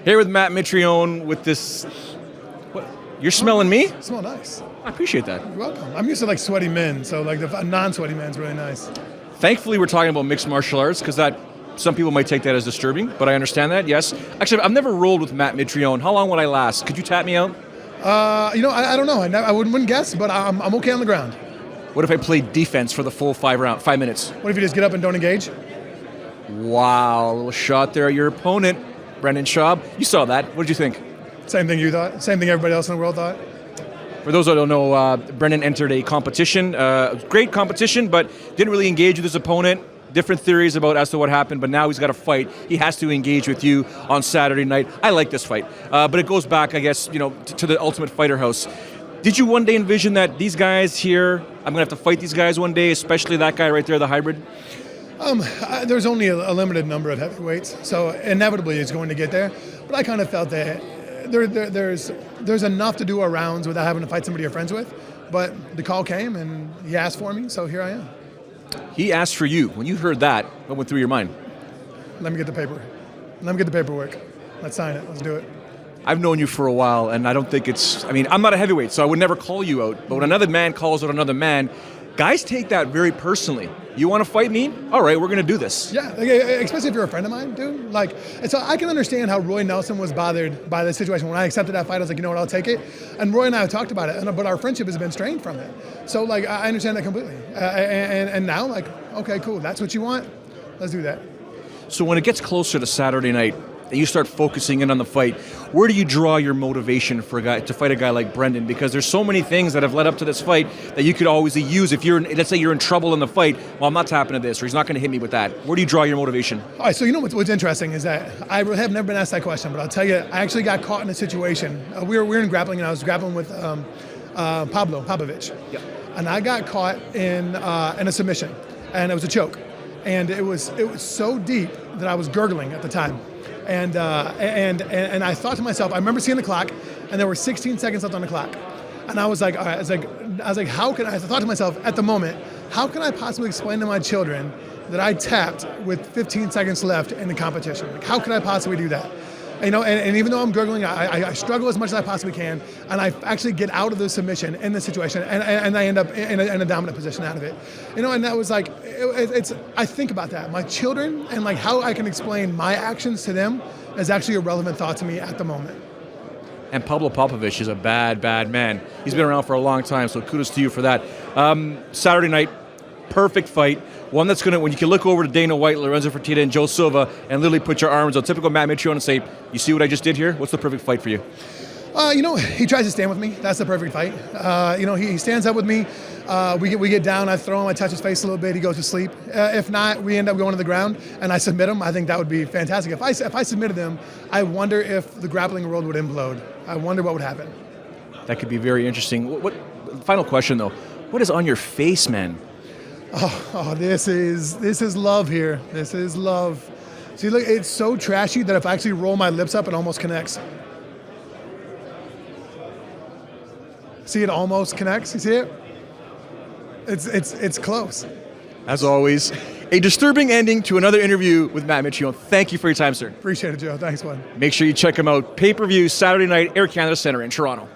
Here with Matt Mitrione with this. What? You're smelling me? You smell nice. I appreciate that. You're welcome. I'm used to like sweaty men, so like the non-sweaty men's really nice. Thankfully, we're talking about mixed martial arts because that some people might take that as disturbing, but I understand that. Yes. Actually, I've never rolled with Matt Mitrione. How long would I last? Could you tap me out? I don't know. I wouldn't guess, but I'm okay on the ground. What if I played defense for the full 5 minutes? What if you just get up and don't engage? Wow, a little shot there at your opponent, Brendan Schaub. You saw that. What did you think? Same thing you thought. Same thing everybody else in the world thought. For those that don't know, Brendan entered a competition, great competition, but didn't really engage with his opponent. Different theories about as to what happened, but now he's got a fight. He has to engage with you on Saturday night. I like this fight, but it goes back, I guess, to the Ultimate Fighter House. Did you one day envision that these guys here, I'm going to have to fight these guys one day, especially that guy right there, the hybrid? There's only a limited number of heavyweights, so inevitably it's going to get there. But I kind of felt that there's enough to do our rounds without having to fight somebody you're friends with. But the call came and he asked for me, so here I am. He asked for you. When you heard that, what went through your mind? Let me get the paper. Let me get the paperwork. Let's sign it. Let's do it. I've known you for a while, and I don't think I'm not a heavyweight, so I would never call you out. But when another man calls out another man, guys take that very personally. You want to fight me? All right, we're going to do this. Yeah, especially if you're a friend of mine, dude. And so I can understand how Roy Nelson was bothered by the situation. When I accepted that fight, I was like, you know what, I'll take it. And Roy and I have talked about it, but our friendship has been strained from it. So, I understand that completely. And now, okay, cool, that's what you want? Let's do that. So when it gets closer to Saturday night, and you start focusing in on the fight, where do you draw your motivation for to fight a guy like Brendan? Because there's so many things that have led up to this fight that you could always use if let's say you're in trouble in the fight. Well, I'm not tapping to this, or he's not going to hit me with that. Where do you draw your motivation? All right, so what's interesting is that I have never been asked that question, but I'll tell you, I actually got caught in a situation. We were in grappling, and I was grappling with Pavlovich. Yeah. And I got caught in a submission, and it was a choke. And it was so deep that I was gurgling at the time. And I thought to myself, I remember seeing the clock, and there were 16 seconds left on the clock, and I was like, all right, I was like, I thought to myself at the moment, how can I possibly explain to my children that I tapped with 15 seconds left in the competition? Like, how could I possibly do that? And even though I'm gurgling, I struggle as much as I possibly can, and I actually get out of the submission in the situation, and I end up in a dominant position out of it. And that was like, I think about that. My children and how I can explain my actions to them is actually a relevant thought to me at the moment. And Pablo Popovich is a bad, bad man. He's been around for a long time, so kudos to you for that. Saturday night, perfect fight. One that's when you can look over to Dana White, Lorenzo Fertitta, and Joe Silva and literally put your arms on typical Matt Mitrione and say, you see what I just did here? What's the perfect fight for you? He tries to stand with me. That's the perfect fight. He stands up with me. We get down. I throw him. I touch his face a little bit. He goes to sleep. If not, we end up going to the ground, and I submit him. I think that would be fantastic. If I submitted him, I wonder if the grappling world would implode. I wonder what would happen. That could be very interesting. What final question, though. What is on your face, man? Oh, this is love here. This is love. See, look, it's so trashy that if I actually roll my lips up, it almost connects. See, it almost connects. You see it? It's close. As always, a disturbing ending to another interview with Matt Mitrione. Thank you for your time, sir. Appreciate it, Joe. Thanks, man. Make sure you check him out. Pay-per-view Saturday night, Air Canada Centre in Toronto.